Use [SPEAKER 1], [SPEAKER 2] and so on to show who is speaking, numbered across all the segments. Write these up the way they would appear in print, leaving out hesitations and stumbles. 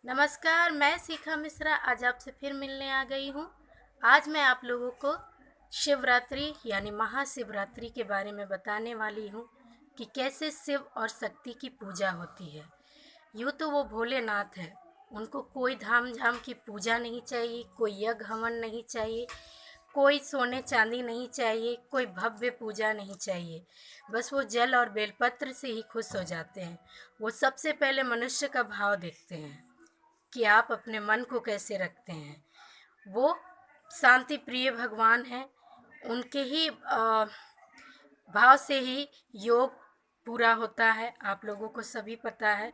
[SPEAKER 1] नमस्कार, मैं शिखा मिश्रा आज आपसे फिर मिलने आ गई हूँ। आज मैं आप लोगों को शिवरात्रि यानी महाशिवरात्रि के बारे में बताने वाली हूँ कि कैसे शिव और शक्ति की पूजा होती है। यूँ तो वो भोलेनाथ है, उनको कोई धाम झाम की पूजा नहीं चाहिए, कोई यज्ञ हवन नहीं चाहिए, कोई सोने चांदी नहीं चाहिए, कोई भव्य पूजा नहीं चाहिए। बस वो जल और बेलपत्र से ही खुश हो जाते हैं। वो सबसे पहले मनुष्य का भाव देखते हैं कि आप अपने मन को कैसे रखते हैं। वो शांति प्रिय भगवान हैं। उनके ही भाव से ही योग पूरा होता है। आप लोगों को सभी पता है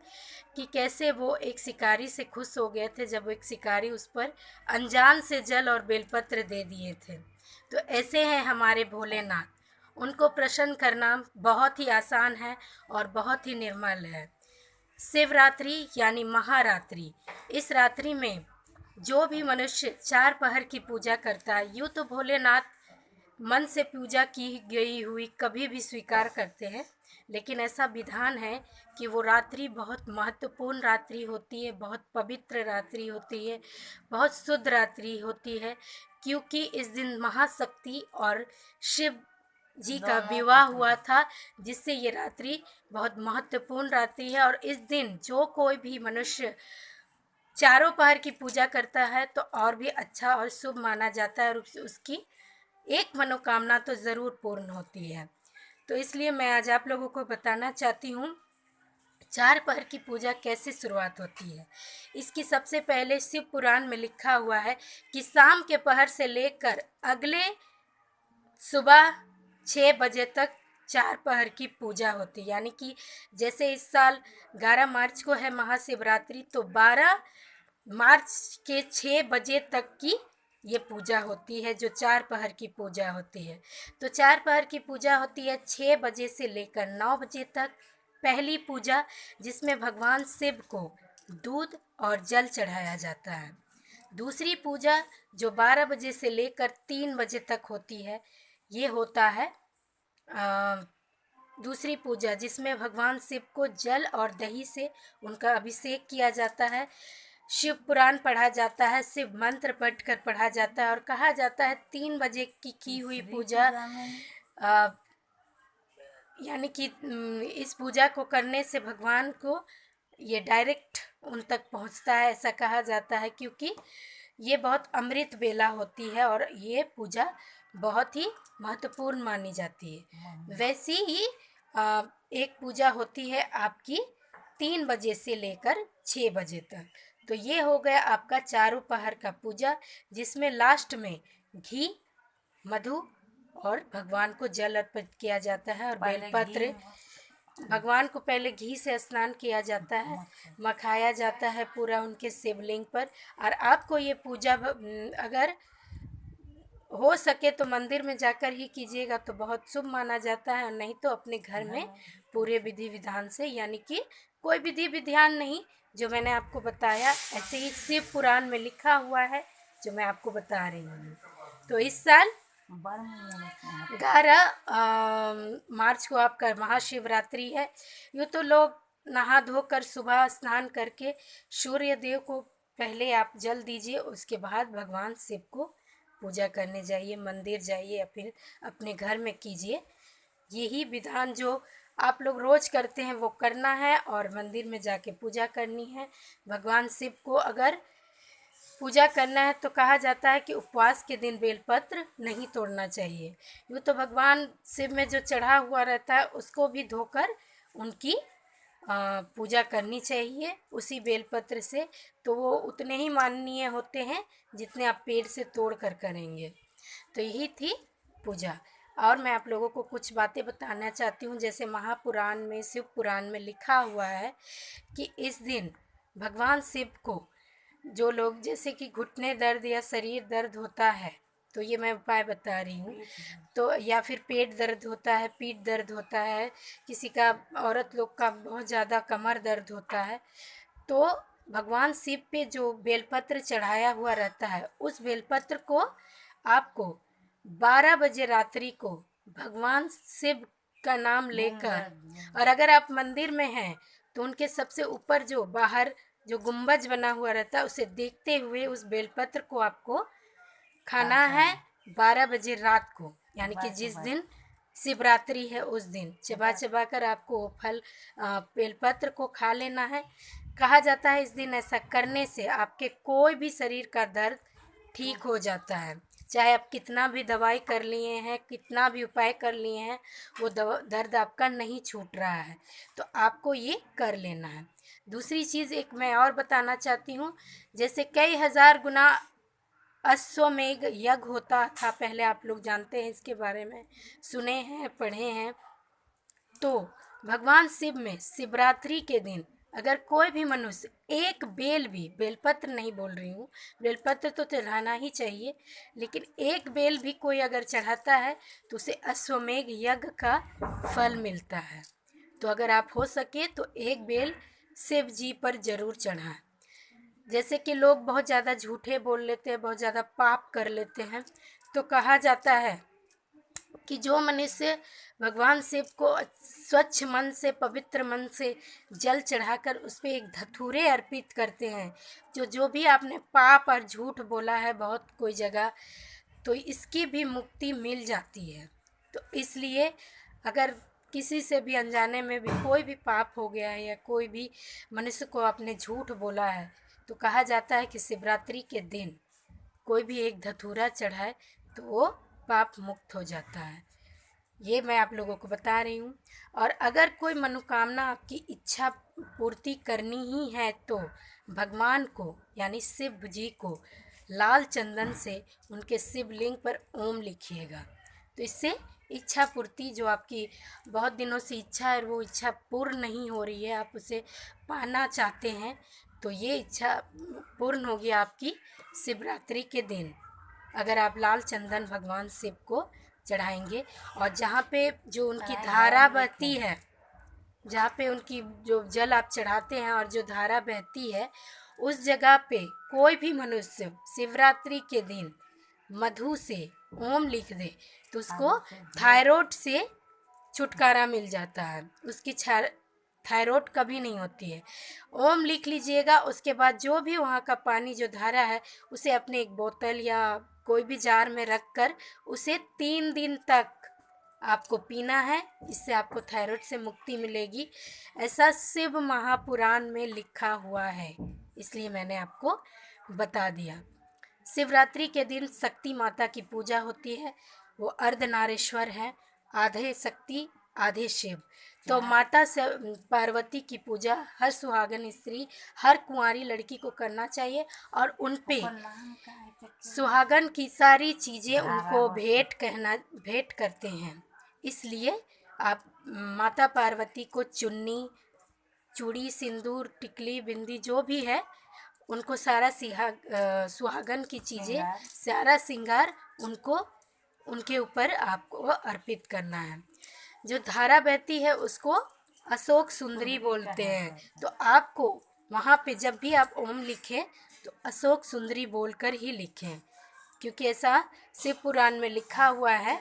[SPEAKER 1] कि कैसे वो एक शिकारी से खुश हो गए थे जब एक शिकारी उस पर अनजान से जल और बेलपत्र दे दिए थे। तो ऐसे हैं हमारे भोलेनाथ। उनको प्रसन्न करना बहुत ही आसान है और बहुत ही निर्मल है। शिवरात्रि यानी महारात्रि, इस रात्रि में जो भी मनुष्य 4 पहर की पूजा करता है, यूँ तो भोलेनाथ मन से पूजा की गई हुई कभी भी स्वीकार करते हैं, लेकिन ऐसा विधान है कि वो रात्रि बहुत महत्वपूर्ण रात्रि होती है, बहुत पवित्र रात्रि होती है, बहुत शुद्ध रात्रि होती है, क्योंकि इस दिन महाशक्ति और शिव जी का विवाह हुआ था, जिससे ये रात्रि बहुत महत्वपूर्ण रात्रि है। और इस दिन जो कोई भी मनुष्य 4 पहर की पूजा करता है तो और भी अच्छा और शुभ माना जाता है और उसकी एक मनोकामना तो ज़रूर पूर्ण होती है। तो इसलिए मैं आज आप लोगों को बताना चाहती हूँ 4 पहर की पूजा कैसे शुरुआत होती है। इसकी सबसे पहले शिव पुराण में लिखा हुआ है कि शाम के पहर से लेकर अगले सुबह 6 बजे तक 4 पहर की पूजा होती है। यानी कि जैसे इस साल 11 मार्च को है महाशिवरात्रि, तो 12 मार्च के 6 बजे तक की ये पूजा होती है, जो 4 पहर की पूजा होती है। तो 4 पहर की पूजा होती है 6 बजे से लेकर 9 बजे तक। पहली पूजा, जिसमें भगवान शिव को दूध और जल चढ़ाया जाता है। दूसरी पूजा, जो 12 बजे से लेकर 3 बजे तक होती है, ये होता है दूसरी पूजा, जिसमें भगवान शिव को जल और दही से उनका अभिषेक किया जाता है, शिव पुराण पढ़ा जाता है, शिव मंत्र पढ़ कर पढ़ा जाता है। और कहा जाता है 3 बजे की हुई पूजा आ, यानी कि इस पूजा को करने से भगवान को ये डायरेक्ट उन तक पहुंचता है, ऐसा कहा जाता है, क्योंकि ये बहुत अमृत बेला होती है और ये पूजा बहुत ही महत्वपूर्ण मानी जाती है। वैसी ही एक पूजा होती है आपकी 3 बजे से लेकर 6 बजे तक। तो ये हो गया आपका 4 पहर का पूजा, जिसमें लास्ट में घी, मधु और भगवान को जल अर्पित किया जाता है और बेलपत्र। भगवान को पहले घी से स्नान किया जाता है, मखाया जाता है पूरा उनके शिवलिंग पर। और आपको ये पूजा अगर हो सके तो मंदिर में जाकर ही कीजिएगा तो बहुत शुभ माना जाता है, और नहीं तो अपने घर में पूरे विधि विधान से, यानी कि कोई विधि विधान नहीं, जो मैंने आपको बताया ऐसे ही शिव पुराण में लिखा हुआ है जो मैं आपको बता रही हूँ। तो इस साल 11 मार्च को आपका महाशिवरात्रि है। यूँ तो लोग नहा धोकर सुबह स्नान करके सूर्य देव को पहले आप जल दीजिए, उसके बाद भगवान शिव को पूजा करने जाइए, मंदिर जाइए या फिर अपने घर में कीजिए। यही विधान जो आप लोग रोज़ करते हैं वो करना है और मंदिर में जाके पूजा करनी है। भगवान शिव को अगर पूजा करना है तो कहा जाता है कि उपवास के दिन बेलपत्र नहीं तोड़ना चाहिए। यूँ तो भगवान शिव में जो चढ़ा हुआ रहता है उसको भी धोकर उनकी पूजा करनी चाहिए उसी बेलपत्र से। तो वो उतने ही माननीय होते हैं जितने आप पेड़ से तोड़ कर करेंगे। तो यही थी पूजा। और मैं आप लोगों को कुछ बातें बताना चाहती हूँ। जैसे महापुराण में, शिव पुराण में लिखा हुआ है कि इस दिन भगवान शिव को जो लोग, जैसे कि घुटने दर्द या शरीर दर्द होता है, तो ये मैं उपाय बता रही हूँ, तो या फिर पेट दर्द होता है, पीठ दर्द होता है, किसी का, औरत लोग का बहुत ज़्यादा कमर दर्द होता है, तो भगवान शिव पे जो बेलपत्र चढ़ाया हुआ रहता है, उस बेलपत्र को आपको 12 बजे रात्रि को भगवान शिव का नाम लेकर, और अगर आप मंदिर में हैं तो उनके सबसे ऊपर जो बाहर जो गुंबज बना हुआ रहता है उसे देखते हुए उस बेलपत्र को आपको खाना है 12 बजे रात को, यानी कि जिस दिन शिवरात्रि है उस दिन चबा चबा कर आपको वो फल बेलपत्र को खा लेना है। कहा जाता है इस दिन ऐसा करने से आपके कोई भी शरीर का दर्द ठीक हो जाता है। चाहे आप कितना भी दवाई कर लिए हैं, कितना भी उपाय कर लिए हैं, वो दर्द आपका नहीं छूट रहा है, तो आपको ये कर लेना है। दूसरी चीज़ एक मैं और बताना चाहती हूँ, जैसे कई हज़ार गुना अश्वमेध यज्ञ होता था पहले, आप लोग जानते हैं इसके बारे में, सुने हैं, पढ़े हैं। तो भगवान शिव में शिवरात्रि के दिन अगर कोई भी मनुष्य एक बेल भी, बेलपत्र नहीं बोल रही हूँ, बेलपत्र तो चढ़ाना ही चाहिए, लेकिन एक बेल भी कोई अगर चढ़ाता है तो उसे अश्वमेध यज्ञ का फल मिलता है। तो अगर आप हो सके तो एक बेल शिव जी पर जरूर चढ़ाएं। जैसे कि लोग बहुत ज़्यादा झूठे बोल लेते हैं, बहुत ज़्यादा पाप कर लेते हैं, तो कहा जाता है कि जो मनुष्य भगवान शिव को स्वच्छ मन से, पवित्र मन से जल चढ़ाकर उस पर एक धतूरे अर्पित करते हैं, जो भी आपने पाप और झूठ बोला है बहुत कोई जगह, तो इसकी भी मुक्ति मिल जाती है। तो इसलिए अगर किसी से भी अनजाने में भी कोई भी पाप हो गया है या कोई भी मनुष्य को आपने झूठ बोला है, तो कहा जाता है कि शिवरात्रि के दिन कोई भी एक धतूरा चढ़ाए तो वो पाप मुक्त हो जाता है। ये मैं आप लोगों को बता रही हूँ। और अगर कोई मनोकामना आपकी इच्छा पूर्ति करनी ही है तो भगवान को यानी शिव जी को लाल चंदन से उनके शिवलिंग पर ओम लिखिएगा, तो इससे इच्छा पूर्ति, जो आपकी बहुत दिनों से इच्छा है वो इच्छा पूर्ण नहीं हो रही है, आप उसे पाना चाहते हैं, तो ये इच्छा पूर्ण होगी आपकी शिवरात्रि के दिन अगर आप लाल चंदन भगवान शिव को चढ़ाएंगे। और जहाँ पे जो उनकी धारा बहती है, जहाँ पे उनकी जो जल आप चढ़ाते हैं और जो धारा बहती है, उस जगह पे कोई भी मनुष्य शिवरात्रि के दिन मधु से ओम लिख दे तो उसको थायराइड से छुटकारा मिल जाता है, उसकी थायराइड कभी नहीं होती है। ओम लिख लीजिएगा, उसके बाद जो भी वहाँ का पानी जो धारा है उसे अपने एक बोतल या कोई भी जार में रख कर उसे 3 दिन तक आपको पीना है, इससे आपको थायराइड से मुक्ति मिलेगी। ऐसा शिव महापुराण में लिखा हुआ है, इसलिए मैंने आपको बता दिया। शिवरात्रि के दिन शक्ति माता की पूजा होती है, वो अर्धनारीश्वर हैं, आधे शक्ति आधे शिव। तो माता से पार्वती की पूजा हर सुहागन स्त्री, हर कुंवारी लड़की को करना चाहिए और उन पे सुहागन की सारी चीज़ें उनको भेंट करते हैं। इसलिए आप माता पार्वती को चुन्नी, चूड़ी, सिंदूर, टिकली, बिंदी जो भी है उनको सारा सुहागन की चीज़ें, सारा श्रृंगार उनको उनके ऊपर आपको अर्पित करना है। जो धारा बहती है उसको अशोक सुंदरी बोलते हैं, तो आपको वहाँ पे जब भी आप ओम लिखें तो अशोक सुंदरी बोलकर ही लिखें, क्योंकि ऐसा शिव पुराण में लिखा हुआ है।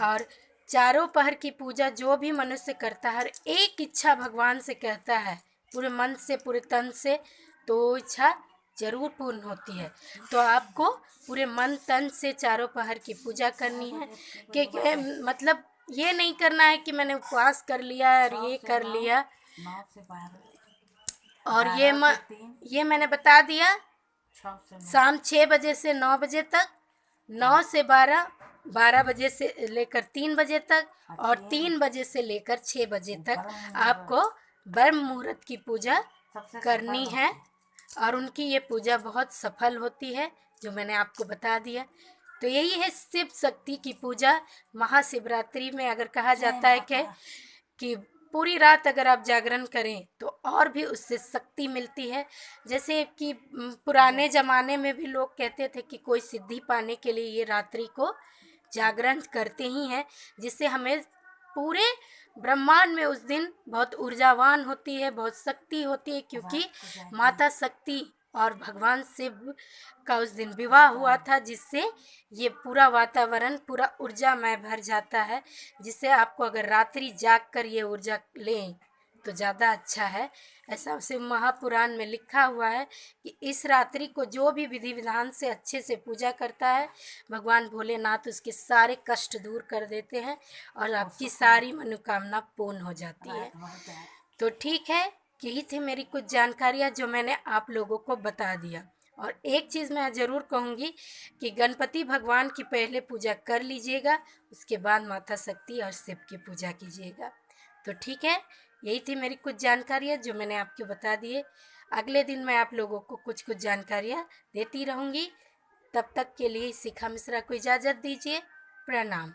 [SPEAKER 1] और चारों पहर की पूजा जो भी मनुष्य करता है, हर एक इच्छा भगवान से कहता है पूरे मन से, पूरे तन से, तो इच्छा जरूर पूर्ण होती है। तो आपको पूरे मन तन से चारों पहर की पूजा करनी है, कि मतलब ये नहीं करना है कि मैंने उपवास कर लिया और ये कर लिया, और ये मैंने बता दिया शाम 6 बजे से 9 बजे तक, 9 से 12, 12 बजे से लेकर 3 बजे तक, और 3 बजे से लेकर 6 बजे तक आपको ब्रह्म मुहूर्त की पूजा करनी है। और उनकी ये पूजा बहुत सफल होती है, जो मैंने आपको बता दिया। तो यही है शिव शक्ति की पूजा। महाशिवरात्रि में अगर कहा जाता है कि पूरी रात अगर आप जागरण करें तो और भी उससे शक्ति मिलती है। जैसे कि पुराने ज़माने में भी लोग कहते थे कि कोई सिद्धि पाने के लिए ये रात्रि को जागरण करते ही हैं, जिससे हमें पूरे ब्रह्मांड में उस दिन बहुत ऊर्जावान होती है, बहुत शक्ति होती है, क्योंकि माता शक्ति और भगवान शिव का उस दिन विवाह हुआ था, जिससे ये पूरा वातावरण पूरा ऊर्जामय भर जाता है, जिससे आपको अगर रात्रि जाग कर ये ऊर्जा लें तो ज़्यादा अच्छा है। ऐसा शिव महापुराण में लिखा हुआ है कि इस रात्रि को जो भी विधि विधान से अच्छे से पूजा करता है, भगवान भोलेनाथ उसके सारे कष्ट दूर कर देते हैं और आपकी सारी मनोकामना पूर्ण हो जाती है। तो ठीक है, यही थी मेरी कुछ जानकारियाँ जो मैंने आप लोगों को बता दिया। और एक चीज़ मैं ज़रूर कहूँगी कि गणपति भगवान की पहले पूजा कर लीजिएगा, उसके बाद माता शक्ति और शिव की पूजा कीजिएगा। तो ठीक है, यही थी मेरी कुछ जानकारियाँ जो मैंने आपको बता दिए। अगले दिन मैं आप लोगों को कुछ कुछ जानकारियाँ देती रहूँगी। तब तक के लिए शिखा मिश्रा को इजाज़त दीजिए। प्रणाम।